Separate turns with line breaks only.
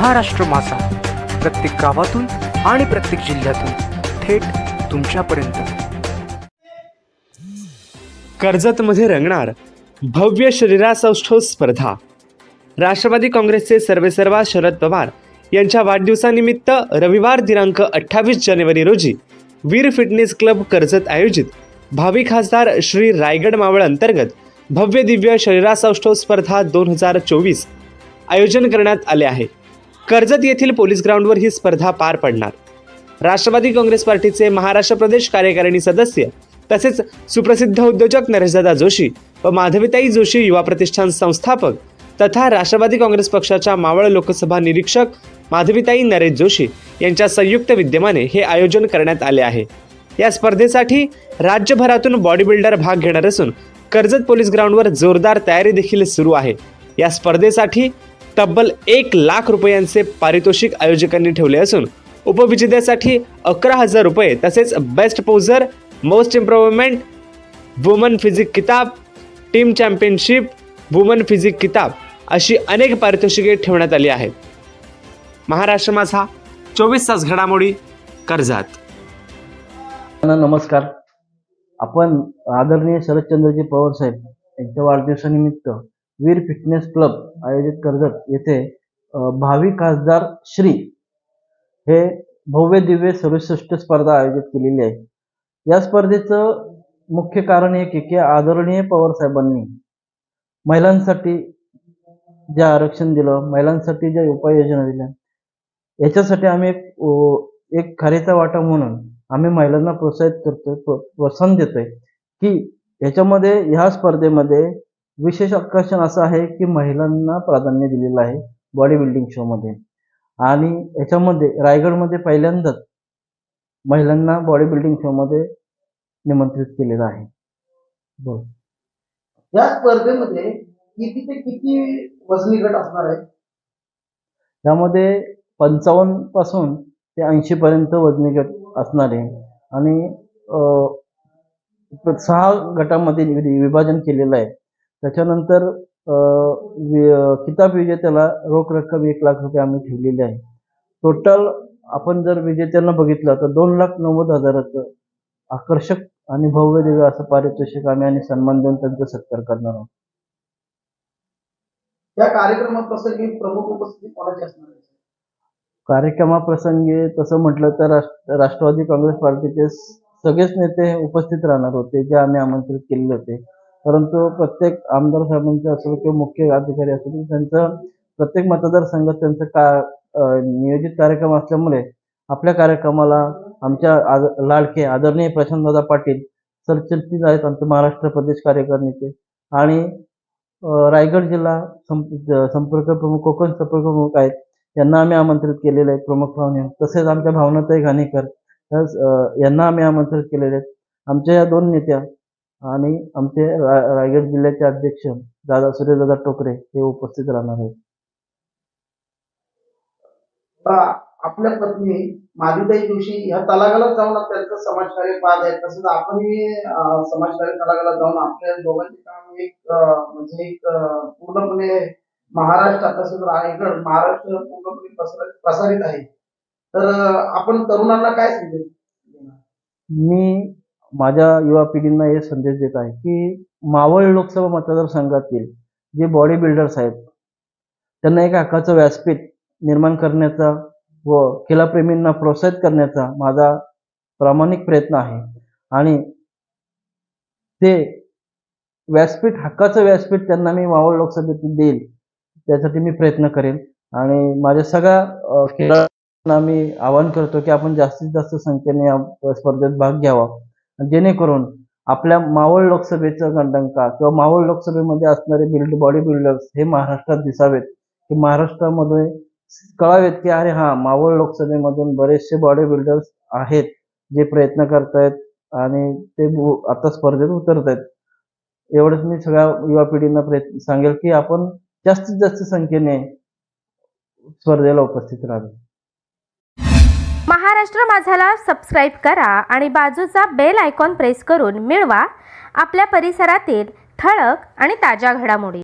महाराष्ट्र माझा, प्रत्येक गावातून आणि प्रत्येक जिल्ह्यातून थेट तुमच्यापर्यंत।
कर्जतमध्ये रंगणार भव्य शरीरासौष्ठव स्पर्धा। राष्ट्रवादी काँग्रेसचे सर्वेसर्वा शरद पवार यांच्या वाढदिवसानिमित्त रविवार दिनांक 28 जानेवारी रोजी वीर फिटनेस क्लब कर्जत आयोजित भावी खासदार श्री रायगड मावळ अंतर्गत भव्य दिव्य शरीरासौष्ठव स्पर्धा 2024 आयोजन करण्यात आले आहे। कर्जत येथील पोलीस ग्राउंडवर ही स्पर्धा पार पडणार। राष्ट्रवादी काँग्रेस पार्टीचे महाराष्ट्र प्रदेश कार्यकारिणी सदस्य तसेच सुप्रसिद्ध उद्योजक नरेशदादा जोशी व माधवीताई जोशी युवा प्रतिष्ठान संस्थापक तथा राष्ट्रवादी काँग्रेस पक्षाच्या मावळ लोकसभा निरीक्षक माधवीताई नरेश जोशी यांच्या संयुक्त विद्यमाने हे आयोजन करण्यात आले आहे। या स्पर्धेसाठी राज्यभरातून बॉडी बिल्डर भाग घेणार असून कर्जत पोलीस ग्राउंडवर जोरदार तयारी देखील सुरू आहे। या स्पर्धेसाठी तब्बल 1 लाख रुपयांचे पारितोषिक आयोजकांनी ठेवले असून उपविजेत्यासाठी 11,000 रुपये तसेच best पोजर, most improvement, woman physique किताब, टीम चॅम्पियनशिप, वुमन फिजिक किताब अशी अनेक पारितोषिके ठेवण्यात आली आहेत। महाराष्ट्र माझा 24 तास घडामोडी कर्जत।
नमस्कार। आपण आदरणीय शरदचंद्रजी पवार साहेब यांच्या वाढदिवसानिमित्त वीर फिटनेस क्लब आयोजित कर्जत येथे भावी खासदार श्री हे भव्य दिव्य 67 स्पर्धा आयोजित केलेली आहे। या स्पर्धेचं मुख्य कारण हे की आदरणीय पवार साहेबांनी महिलांसाठी जे आरक्षण दिलं, महिलांसाठी ज्या उपाययोजना दिल्या, याच्यासाठी आम्ही एक खारीचा वाटा म्हणून आम्ही महिलांना प्रोत्साहित करतोय, प्रोत्साहन देतोय की याच्यामध्ये ह्या स्पर्धेमध्ये विशेष आकर्षण असं आहे की महिलांना प्राधान्य दिलेलं आहे बॉडी बिल्डिंग शो मध्ये। आणि याच्यामध्ये रायगडमध्ये पहिल्यांदाच महिलांना बॉडी बिल्डिंग शो मध्ये निमंत्रित केलेलं आहे।
या स्पर्धेमध्ये किती ते किती वजनी गट असणार आहे?
त्यामध्ये 55 पासून ते 80 पर्यंत वजनी गट असणार आहे आणि 6 गटामध्ये विभाजन केलेलं आहे। त्याच्यानंतर किताब विजेत्याला रोख रक्कम 1 लाख रुपये आम्ही ठेवलेली आहे। टोटल आपण जर विजेत्यांना बघितलं तर 2,90,000 आकर्षक आणि भव्य दिव्य असं पारितोषिक आम्ही आणि सन्मान देऊन त्यांचा सत्कार करणार आहोत।
या कार्यक्रमाप्रसंगी प्रमुख उपस्थिती कोणाची असणार आहे?
कार्यक्रमाप्रसंगी तसं म्हटलं तर राष्ट्रवादी काँग्रेस पार्टीचे सगळेच नेते उपस्थित राहणार होते जे आम्ही आमंत्रित केलेले होते। परंतु प्रत्येक आमदार साहेबांचे असो किंवा मुख्य अधिकारी असो त्यांचं प्रत्येक मतदारसंघात त्यांचं नियोजित कार्यक्रम असल्यामुळे आपल्या कार्यक्रमाला आमच्या लाडके आदरणीय प्रशांतदादा पाटील सरचिटणीस आहेत आमचे महाराष्ट्र प्रदेश कार्यकारिणीचे आणि रायगड जिल्हा संपर्क प्रमुख, कोकण संपर्क प्रमुख आहेत, यांना आम्ही आमंत्रित केलेले आहेत प्रमुख पाहुणे। तसेच आमच्या भावनाताई घाणेकर यांना आम्ही आमंत्रित केलेले आहेत। आमच्या या 2 नेत्या आणि आमचे रायगड जिल्ह्याचे अध्यक्ष दादा सूर्यदादा टोकरे हे उपस्थित राहणार आहेत।
आपल्या पत्नी माधवीताई जोशी ह्या तलागाला जाऊन त्यांचं समाजकार्य पाहत आहेत, तसंच आपणही समाजकार्य तलागाला जाऊन आपल्या दोघांचे काम म्हणजे एक पूर्णपणे महाराष्ट्रात तसंच रायगड महाराष्ट्र पूर्णपणे प्रसारित आहे। तर आपण तरुणांना काय संदेश देणार?
मी माझ्या युवा पिढींना हे संदेश देत आहे की मावळ लोकसभा मतदारसंघातील जे बॉडी बिल्डर्स आहेत त्यांना एक हक्काचं व्यासपीठ निर्माण करण्याचा व खेळाप्रेमींना प्रोत्साहित करण्याचा माझा प्रामाणिक प्रयत्न आहे आणि ते व्यासपीठ, हक्काचं व्यासपीठ त्यांना मी मावळ लोकसभेतून देईल त्यासाठी मी प्रयत्न करेन। आणि माझ्या सगळ्या खेळाडूंना मी आवाहन करतो की आपण जास्तीत जास्त संख्येने या स्पर्धेत भाग घ्यावा जेणेकरून आपल्या मावळ लोकसभेचा गणडंका किंवा मावळ लोकसभेमध्ये असणारे बॉडी बिल्डर्स हे महाराष्ट्रात दिसावेत, की महाराष्ट्रामध्ये कळावेत की अरे हा मावळ लोकसभेमधून बरेचसे बॉडी बिल्डर्स आहेत जे प्रयत्न करतायत आणि ते आता स्पर्धेत उतरत आहेत। एवढंच मी सगळ्या युवा पिढींना सांगेल की आपण जास्तीत जास्त संख्येने स्पर्धेला उपस्थित राहावे।
महाराष्ट्र माझाला सबस्क्राईब करा आणि बाजूचा बेल आयकॉन प्रेस करून मिळवा आपल्या परिसरातील ठळक आणि ताज्या घडामोडी।